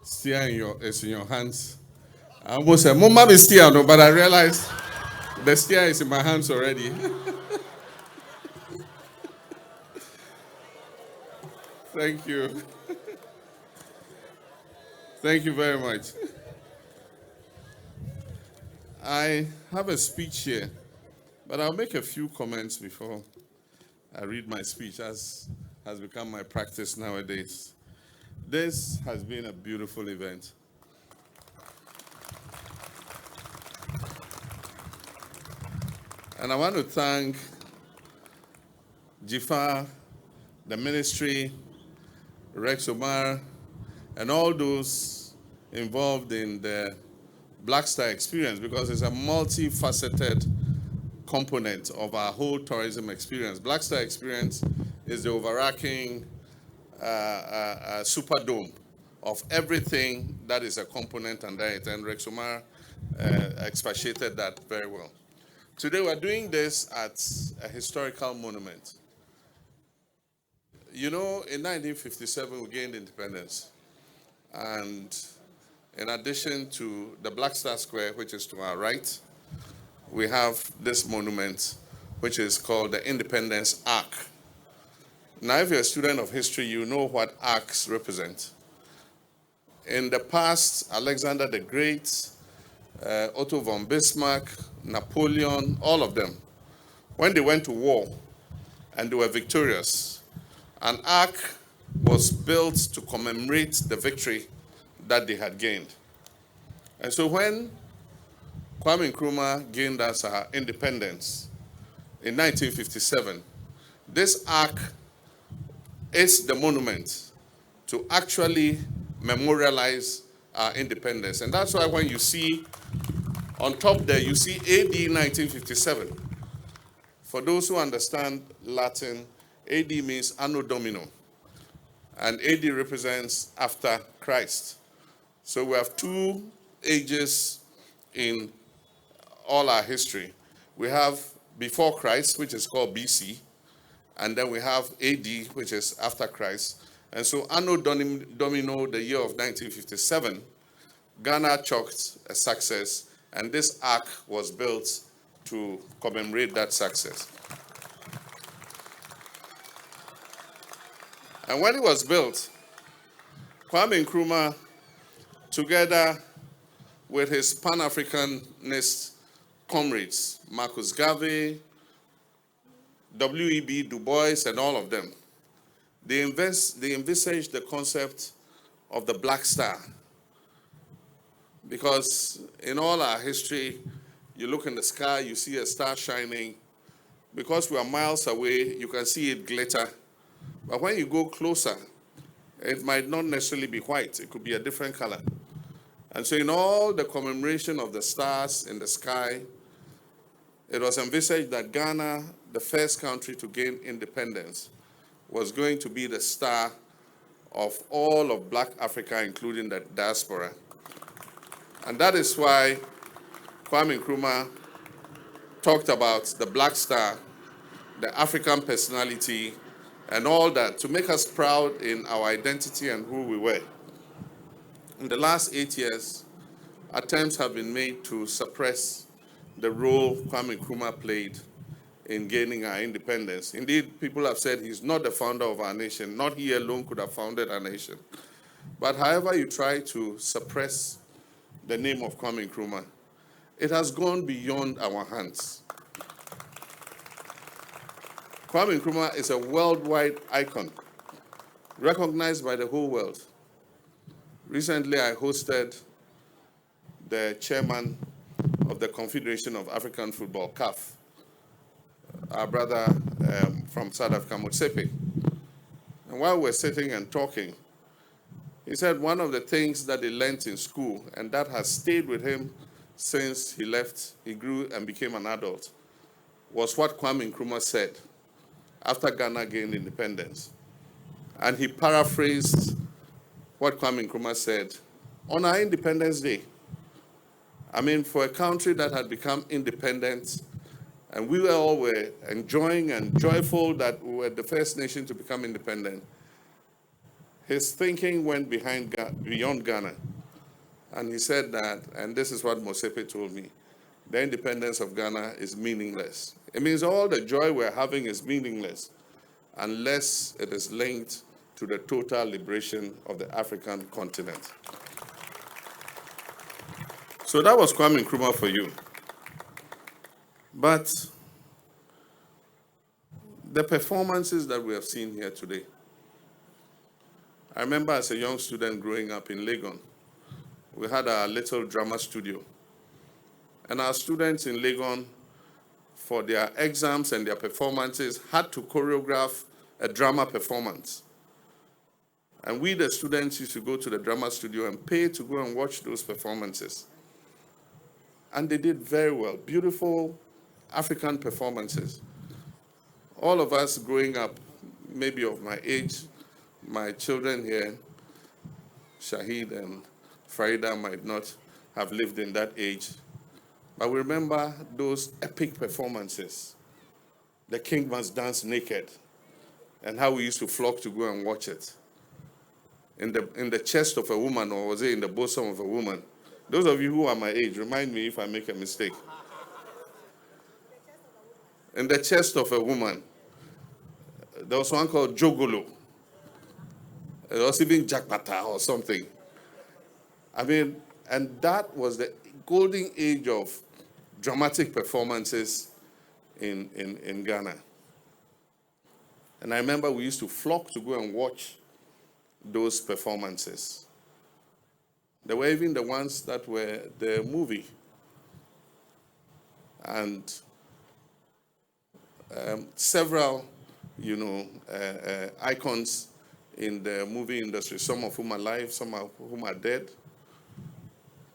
steer is in your hands. I almost said, Mama is steer, no, but I realized the steer is in my hands already. Thank you. Thank you very much. I have a speech here, but I'll make a few comments before I read my speech, as has become my practice nowadays. This has been a beautiful event. And I want to thank Jifar, the ministry, Rex Omar, and all those involved in the Black Star experience, because it's a multifaceted component of our whole tourism experience. Black Star experience is the overarching superdome of everything that is a component under it, and Rex Omar expatiated that very well. Today we're doing this at a historical monument. You know, in 1957 we gained independence, and in addition to the Black Star Square, which is to our right, we have this monument, which is called the Independence Arc. Now, if you're a student of history, you know what arcs represent. In the past, Alexander the Great, Otto von Bismarck, Napoleon, all of them, when they went to war and they were victorious, an arc was built to commemorate the victory that they had gained. And so when Kwame Nkrumah gained us our independence in 1957, this arc is the monument to actually memorialize our independence. And that's why when you see on top there, you see AD 1957. For those who understand Latin, AD means Anno Domino, and AD represents after Christ. So we have two ages in all our history. We have before Christ, which is called BC, and then we have AD, which is after Christ. And so Anno Domino, the year of 1957, Ghana chalked a success, and this arc was built to commemorate that success. And when it was built, Kwame Nkrumah, together with his Pan-Africanist comrades, Marcus Garvey, W.E.B. Du Bois, and all of them, they envisaged the concept of the Black Star. Because in all our history, you look in the sky, you see a star shining. Because we are miles away, you can see it glitter. But when you go closer, it might not necessarily be white. It could be a different color. And so in all the commemoration of the stars in the sky, it was envisaged that Ghana, the first country to gain independence, was going to be the star of all of Black Africa, including the diaspora. And that is why Kwame Nkrumah talked about the Black Star, the African personality, and all that, to make us proud in our identity and who we were. In the last 8 years, attempts have been made to suppress the role Kwame Nkrumah played in gaining our independence. Indeed, people have said he's not the founder of our nation. Not he alone could have founded our nation. But however you try to suppress the name of Kwame Nkrumah, it has gone beyond our hands. Kwame Nkrumah is a worldwide icon, recognized by the whole world. Recently, I hosted the chairman of the Confederation of African Football, CAF, our brother from South Africa, Motsepe. And while we're sitting and talking, he said one of the things that he learned in school, and that has stayed with him since he left, he grew and became an adult, was what Kwame Nkrumah said after Ghana gained independence. And he paraphrased what Kwame Nkrumah said on our Independence Day. I mean, for a country that had become independent, and we were enjoying and joyful that we were the first nation to become independent, his thinking went beyond Ghana. And he said that, and this is what Mosepe told me, the independence of Ghana is meaningless. It means all the joy we're having is meaningless unless it is linked to the total liberation of the African continent. So that was Kwame Nkrumah for you. But the performances that we have seen here today, I remember as a young student growing up in Legon, we had a little drama studio. And our students in Legon, for their exams and their performances, had to choreograph a drama performance. And we, the students, used to go to the drama studio and pay to go and watch those performances. And they did very well. Beautiful African performances. All of us growing up, maybe of my age, my children here, Shahid and Farida might not have lived in that age. But we remember those epic performances. The king must dance naked, and how we used to flock to go and watch it. In the chest of a woman, or was it in the bosom of a woman? Those of you who are my age, remind me if I make a mistake. In the chest of a woman. There was one called Jogolo. There was even Jakpata or something. I mean, and that was the golden age of dramatic performances in Ghana. And I remember we used to flock to go and watch those performances. There were even the ones that were the movie. And several, icons in the movie industry, some of whom are alive, some of whom are dead.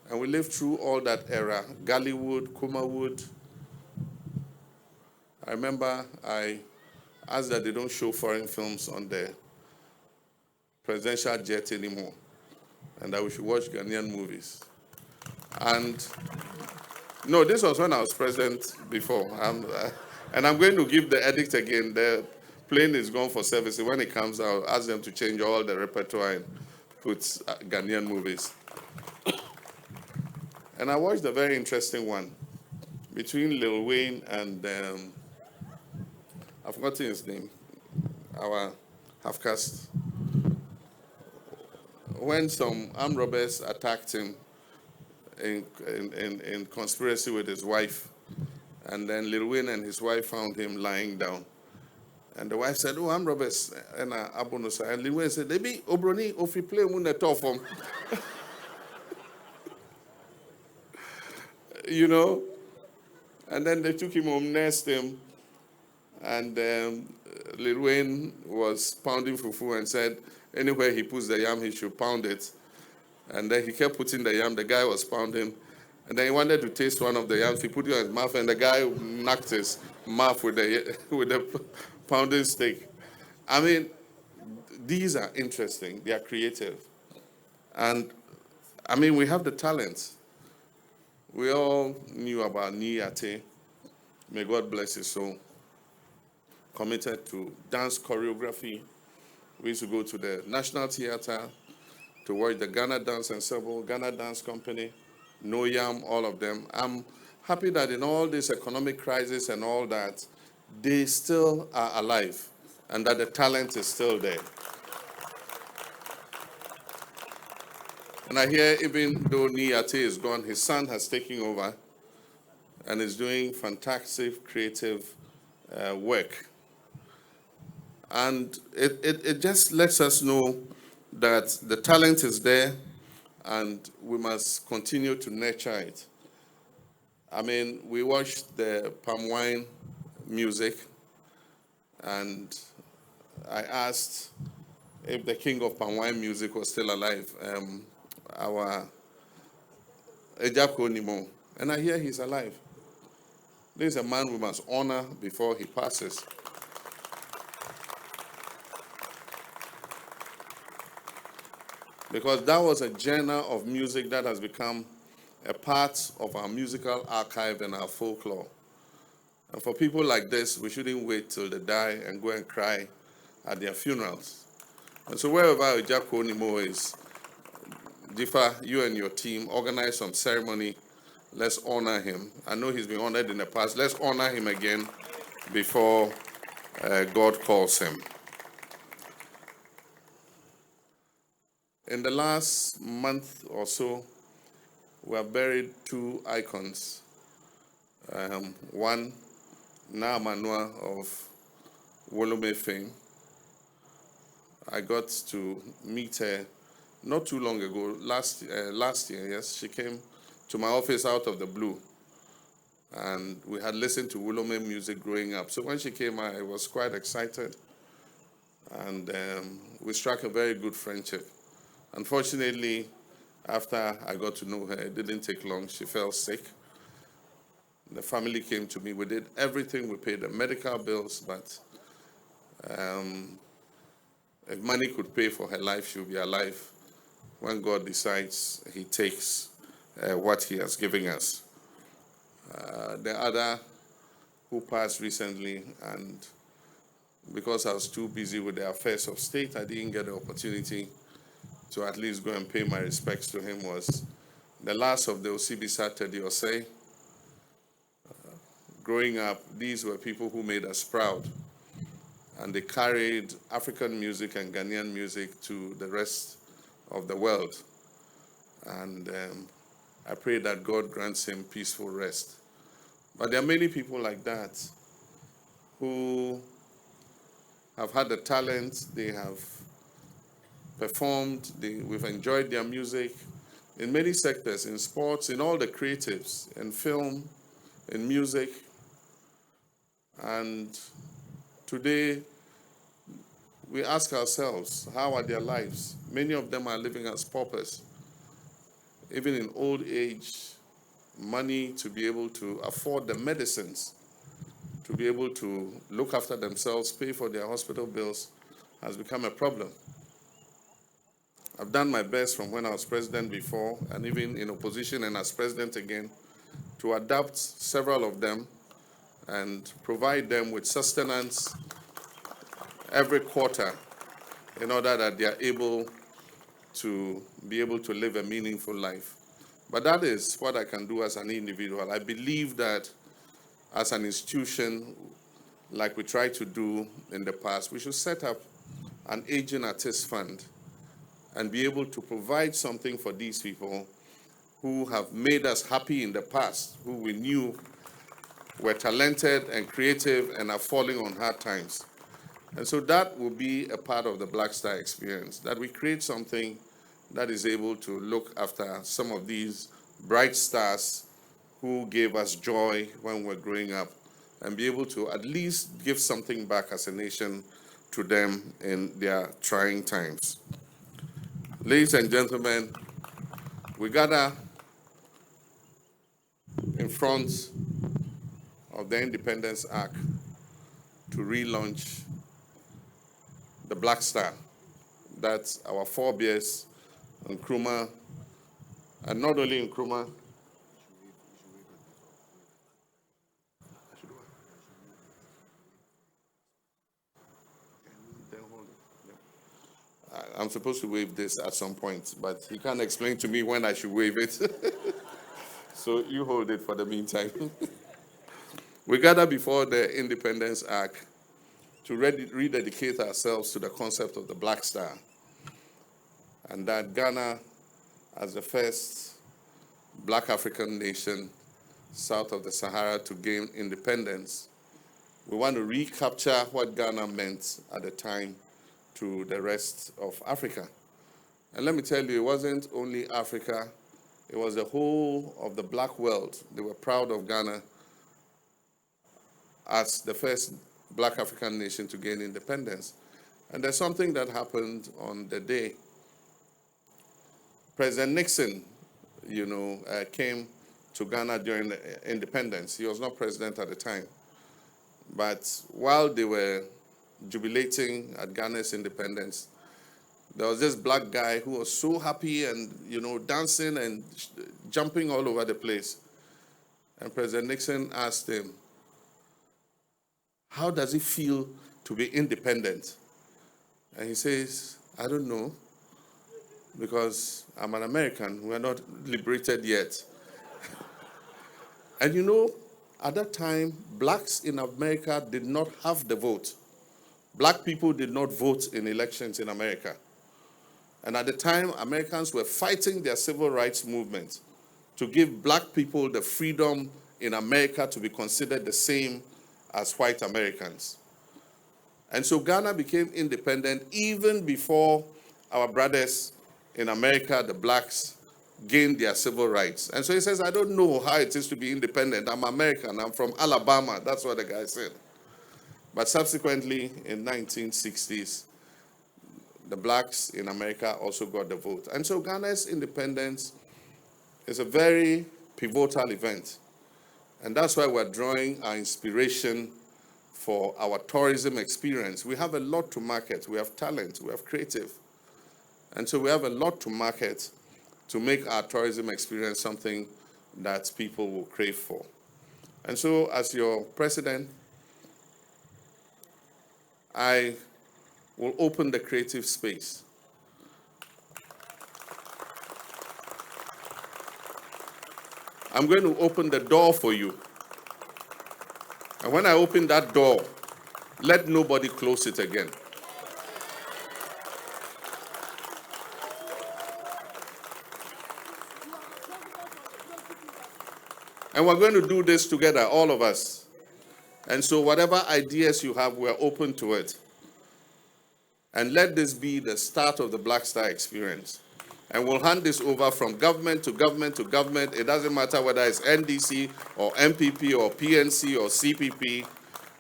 And we lived through all that era, Gallywood, Kumawood. I remember I asked that they don't show foreign films on the presidential jet anymore, and that we should watch Ghanaian movies. And no, this was when I was president before. And I'm going to give the edict again. The plane is gone for service. When it comes out, ask them to change all the repertoire and put Ghanaian movies. And I watched a very interesting one between Lil Wayne and, I've forgotten his name, our half-caste. When some armed robbers attacked him in conspiracy with his wife, and then Lil Wayne and his wife found him lying down. And the wife said, "Oh, armed robbers." And Abonosa. And Lil Wayne said, "Debi Obroni ofi play mun the top from." And then they took him home, nursed him, and Lil Wayne was pounding fufu and said, anywhere he puts the yam, he should pound it. And then he kept putting the yam, the guy was pounding, and then he wanted to taste one of the yams, he put it in his mouth, and the guy knocked his mouth with the pounding stick. I mean, these are interesting, they are creative. And, I mean, we have the talents. We all knew about Niate. May God bless his soul. Committed to dance choreography. We used to go to the National Theatre to watch the Ghana Dance Ensemble, Ghana Dance Company, No Yam, all of them. I'm happy that in all this economic crisis and all that, they still are alive and that the talent is still there. And I hear even though Niate is gone, his son has taken over and is doing fantastic creative work. And it just lets us know that the talent is there and we must continue to nurture it. I mean, we watched the palm wine music, and I asked if the king of palm wine music was still alive, our Ejako Nimo, and I hear he's alive. This is a man we must honor before he passes. Because that was a genre of music that has become a part of our musical archive and our folklore. And for people like this, we shouldn't wait till they die and go and cry at their funerals. And so wherever Ojako Nimo is, Jifa, you and your team organize some ceremony. Let's honor him. I know he's been honored in the past. Let's honor him again before God calls him. In the last month or so, we have buried two icons. One, Naamanua of Wolome fame. I got to meet her not too long ago, last year, yes. She came to my office out of the blue. And we had listened to Wolome music growing up. So when she came, I was quite excited. And we struck a very good friendship. Unfortunately, after I got to know her, it didn't take long. She fell sick. The family came to me. We did everything. We paid the medical bills, but if money could pay for her life, she'll be alive. When God decides, he takes what he has given us. The other who passed recently, and because I was too busy with the affairs of state, I didn't get the opportunity to at least go and pay my respects to him, was the last of the Osibisa Teddy Osei. Growing up, these were people who made us proud, and they carried African music and Ghanaian music to the rest of the world. And I pray that God grants him peaceful rest. But there are many people like that who have had the talent, they have performed, we've enjoyed their music in many sectors, in sports, in all the creatives, in film, in music. And today, we ask ourselves, how are their lives? Many of them are living as paupers. Even in old age, money to be able to afford the medicines, to be able to look after themselves, pay for their hospital bills, has become a problem. I've done my best from when I was president before, and even in opposition and as president again, to adapt several of them and provide them with sustenance every quarter in order that they are able to live a meaningful life. But that is what I can do as an individual. I believe that as an institution, like we tried to do in the past, we should set up an aging artist fund and be able to provide something for these people who have made us happy in the past, who we knew were talented and creative and are falling on hard times. And so that will be a part of the Black Star experience, that we create something that is able to look after some of these bright stars who gave us joy when we were growing up, and be able to at least give something back as a nation to them in their trying times. Ladies and gentlemen, we gather in front of the Independence Arc to relaunch the Black Star. That's our forebears, Nkrumah, and not only Nkrumah. I'm supposed to wave this at some point, but he can't explain to me when I should wave it. So you hold it for the meantime. We gather before the Independence Arc to rededicate ourselves to the concept of the Black Star, and that Ghana, as the first Black African nation south of the Sahara to gain independence, we want to recapture what Ghana meant at the time to the rest of Africa. And let me tell you, it wasn't only Africa, it was the whole of the black world. They were proud of Ghana as the first Black African nation to gain independence. And there's something that happened on the day. President Nixon, came to Ghana during the independence. He was not president at the time. But while they were jubilating at Ghana's independence, there was this black guy who was so happy and, dancing and jumping all over the place. And President Nixon asked him, how does it feel to be independent? And he says, I don't know, because I'm an American. We're not liberated yet. And you know, at that time, blacks in America did not have the vote. Black people did not vote in elections in America. And at the time, Americans were fighting their civil rights movement to give black people the freedom in America to be considered the same as white Americans. And so Ghana became independent even before our brothers in America, the blacks, gained their civil rights. And so he says, I don't know how it is to be independent. I'm American. I'm from Alabama. That's what the guy said. But subsequently, in 1960s, the blacks in America also got the vote. And so Ghana's independence is a very pivotal event. And that's why we're drawing our inspiration for our tourism experience. We have a lot to market. We have talent. We have creative. And so we have a lot to market to make our tourism experience something that people will crave for. And so as your president, I will open the creative space. I'm going to open the door for you. And when I open that door, let nobody close it again. And we're going to do this together, all of us. And so whatever ideas you have, we're open to it. And let this be the start of the Black Star experience. And we'll hand this over from government to government to government. It doesn't matter whether it's NDC or MPP or PNC or CPP.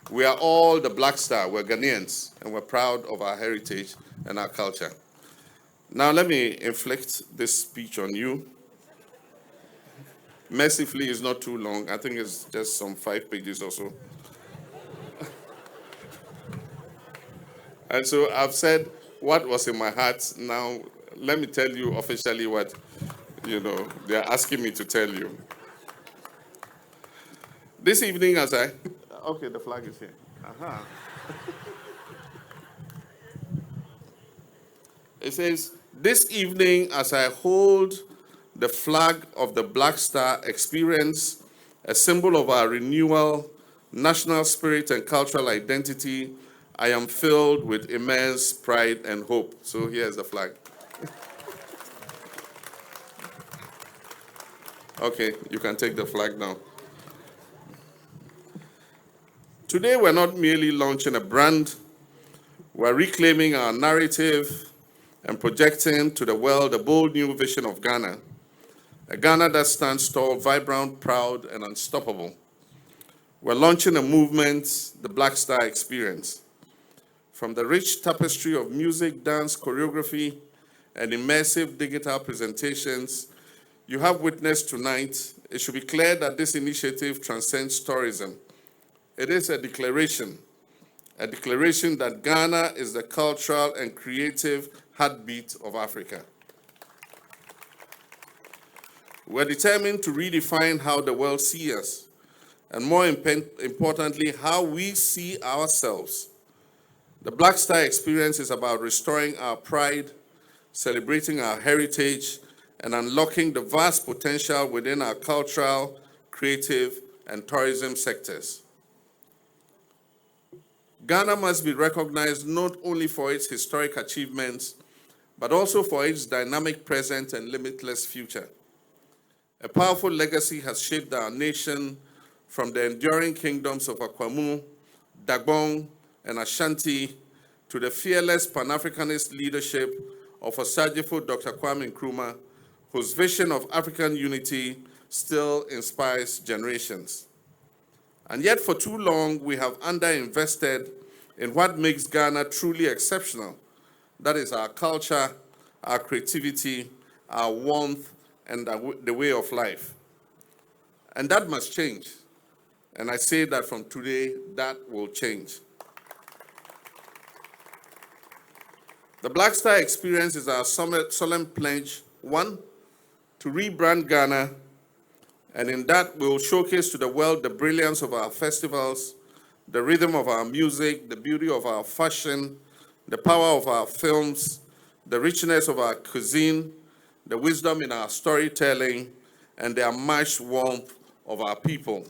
We are all the Black Star. We're Ghanaians, and we're proud of our heritage and our culture. Now let me inflict this speech on you. Mercifully, it's not too long. I think it's just some 5 pages or so. And so I've said what was in my heart. Now, let me tell you officially what, they're asking me to tell you. This evening as okay, the flag is here. Aha. It says, this evening as I hold the flag of the Black Star experience, a symbol of our renewal, national spirit and cultural identity, I am filled with immense pride and hope. So here's the flag. Okay, you can take the flag now. Today we're not merely launching a brand, we're reclaiming our narrative and projecting to the world a bold new vision of Ghana. A Ghana that stands tall, vibrant, proud, and unstoppable. We're launching a movement, the Black Star Experience. From the rich tapestry of music, dance, choreography, and immersive digital presentations you have witnessed tonight, it should be clear that this initiative transcends tourism. It is a declaration that Ghana is the cultural and creative heartbeat of Africa. We're determined to redefine how the world sees us, and more importantly, how we see ourselves. The Black Star Experience is about restoring our pride, celebrating our heritage, and unlocking the vast potential within our cultural, creative, and tourism sectors. Ghana must be recognized not only for its historic achievements, but also for its dynamic present and limitless future. A powerful legacy has shaped our nation from the enduring kingdoms of Akwamu, Dagbon, and Ashanti to the fearless Pan-Africanist leadership of Osajifo Dr. Kwame Nkrumah, whose vision of African unity still inspires generations. And yet for too long, we have underinvested in what makes Ghana truly exceptional. That is our culture, our creativity, our warmth, and the way of life. And that must change. And I say that from today, that will change. The Black Star Experience is our solemn pledge, one, to rebrand Ghana, and in that we will showcase to the world the brilliance of our festivals, the rhythm of our music, the beauty of our fashion, the power of our films, the richness of our cuisine, the wisdom in our storytelling, and the unmatched warmth of our people.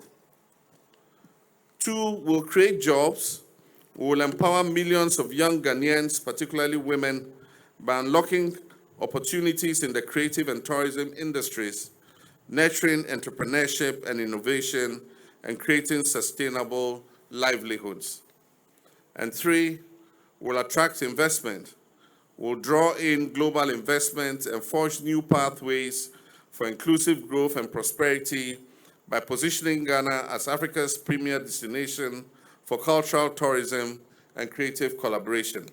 2, we'll create jobs. We will empower millions of young Ghanaians, particularly women, by unlocking opportunities in the creative and tourism industries, nurturing entrepreneurship and innovation, and creating sustainable livelihoods. And 3, we'll attract investment. We'll draw in global investment and forge new pathways for inclusive growth and prosperity by positioning Ghana as Africa's premier destination for cultural tourism and creative collaboration.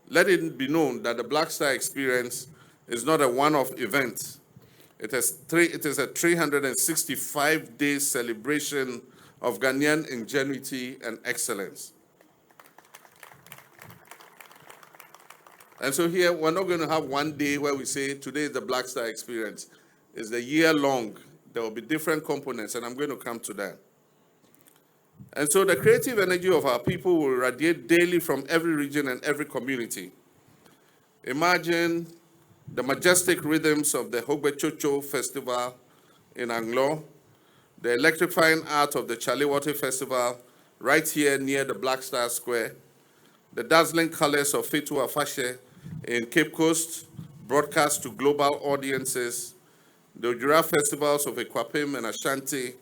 Let it be known that the Black Star Experience is not a one-off event. It is a 365-day celebration of Ghanaian ingenuity and excellence. And so here, we're not going to have one day where we say, today is the Black Star Experience. It's the year long. There will be different components, and I'm going to come to that. And so the creative energy of our people will radiate daily from every region and every community. Imagine the majestic rhythms of the Hogbechocho Festival in Anglo, the electrifying art of the Chalewote Festival right here near the Black Star Square, the dazzling colors of Fetu Afashe in Cape Coast, broadcast to global audiences, the Ojura festivals of Ekwapim and Ashanti,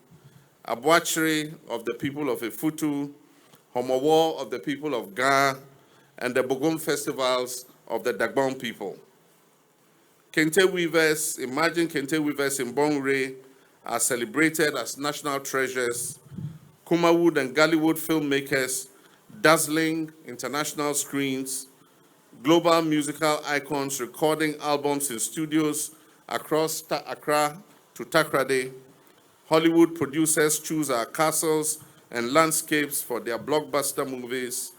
Abuachiri of the people of Ifutu, Homowo of the people of Ga, and the Bogum festivals of the Dagbon people. Kente weavers, imagine Kente weavers in Bongre are celebrated as national treasures. Kumawood and Gallywood filmmakers dazzling international screens, global musical icons recording albums in studios across Accra to Takrady. Hollywood producers choose our castles and landscapes for their blockbuster movies,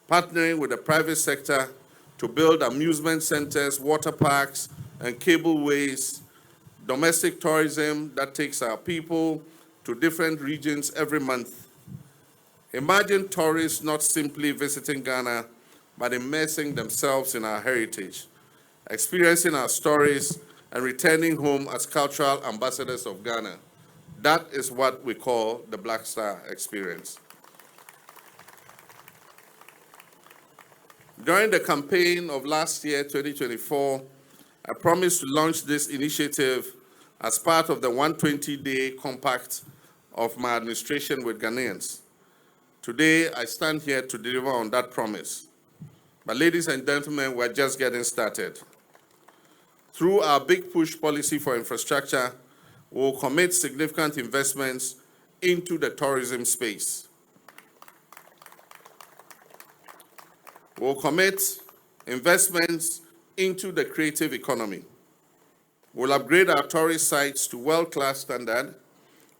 partnering with the private sector to build amusement centers, water parks, and cableways, domestic tourism that takes our people to different regions every month. Imagine tourists not simply visiting Ghana, but immersing themselves in our heritage, experiencing our stories, and returning home as cultural ambassadors of Ghana. That is what we call the Black Star Experience. During the campaign of last year, 2024, I promised to launch this initiative as part of the 120-day compact of my administration with Ghanaians. Today, I stand here to deliver on that promise. But ladies and gentlemen, we're just getting started. Through our Big Push policy for infrastructure, we'll commit significant investments into the tourism space. We'll commit investments into the creative economy. We'll upgrade our tourist sites to world-class standard.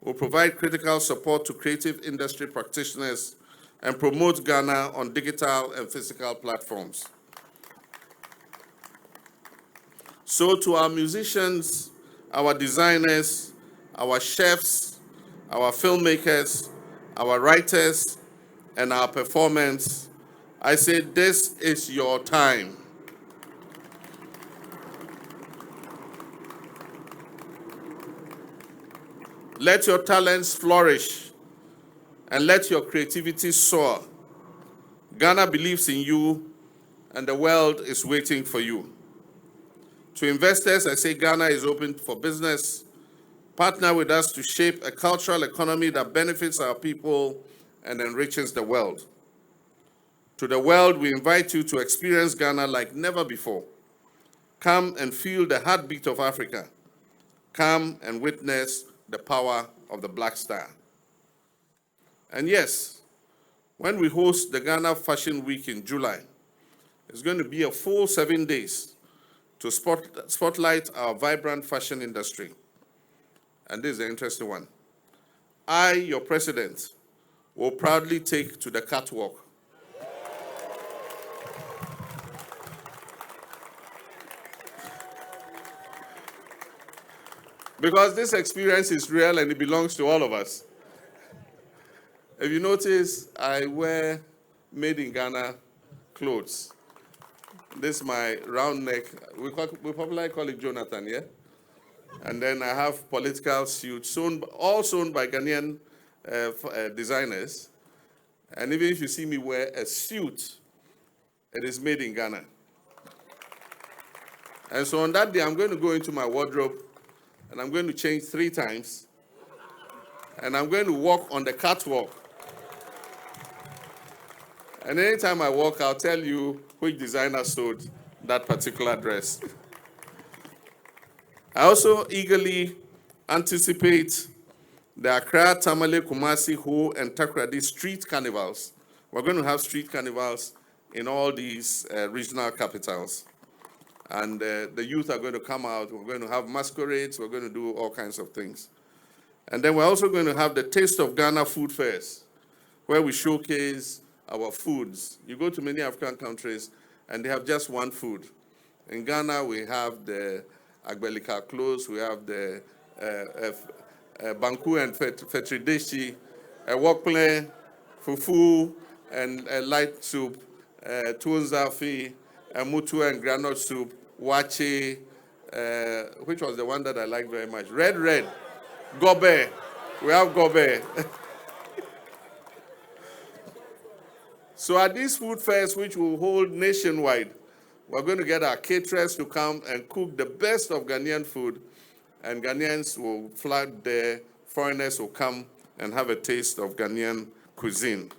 We'll provide critical support to creative industry practitioners and promote Ghana on digital and physical platforms. So to our musicians, our designers, our chefs, our filmmakers, our writers, and our performers, I say this is your time. Let your talents flourish and let your creativity soar. Ghana believes in you and the world is waiting for you. To investors, I say Ghana is open for business. Partner with us to shape a cultural economy that benefits our people and enriches the world. To the world, we invite you to experience Ghana like never before. Come and feel the heartbeat of Africa. Come and witness the power of the Black Star. And yes, when we host the Ghana Fashion Week in July, it's going to be a full 7 days to spotlight our vibrant fashion industry. And this is the interesting one. I, your president, will proudly take to the catwalk. Because this experience is real and it belongs to all of us. If you notice, I wear made in Ghana clothes. This is my round neck. We popularly call it Jonathan, yeah? And then I have political suits, all sewn by Ghanaian designers. And even if you see me wear a suit, it is made in Ghana. And so on that day, I'm going to go into my wardrobe, and I'm going to change 3 times. And I'm going to walk on the catwalk. And anytime I walk, I'll tell you which designer sewed that particular dress. I also eagerly anticipate the Accra, Tamale, Kumasi, Ho, and Takoradi street carnivals. We're going to have street carnivals in all these regional capitals. And the youth are going to come out. We're going to have masquerades. We're going to do all kinds of things. And then we're also going to have the Taste of Ghana food fairs, where we showcase our foods. You go to many African countries, and they have just one food. In Ghana, we have the Agbelika clothes, we have the Banku and Fetrideshi, Wokple, Fufu, and light soup, Tuonzafi, Mutu and granite soup, Wache, which was the one that I liked very much. Red, Gobe. We have Gobe. So at these food fairs, which will hold nationwide, we're going to get our caterers to come and cook the best of Ghanaian food, and Ghanaians will flood there. Foreigners will come and have a taste of Ghanaian cuisine.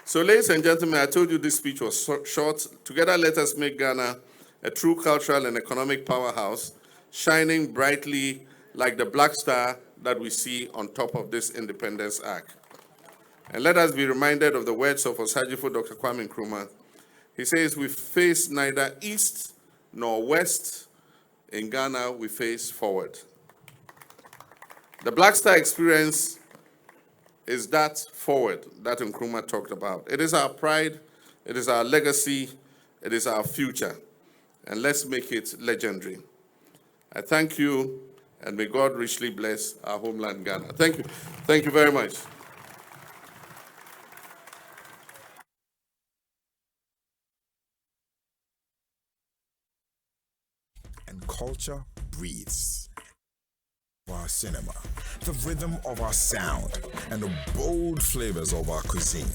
So, ladies and gentlemen, I told you this speech was short. Together, let us make Ghana a true cultural and economic powerhouse, shining brightly like the black star that we see on top of this Independence Arch. And let us be reminded of the words of Osajifo Dr. Kwame Nkrumah. He says, we face neither east nor west. In Ghana, we face forward. The Black Star experience is that forward that Nkrumah talked about. It is our pride, it is our legacy, it is our future. And let's make it legendary. I thank you, and may God richly bless our homeland, Ghana. Thank you. Thank you very much. And culture breathes. Our cinema, the rhythm of our sound, and the bold flavors of our cuisine.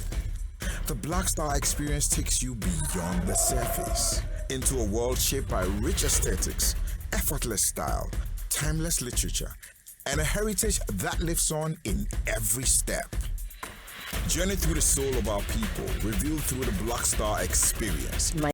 The Black Star experience takes you beyond the surface into a world shaped by rich aesthetics, effortless style, timeless literature, and a heritage that lives on in every step. Journey through the soul of our people, revealed through the Black Star experience.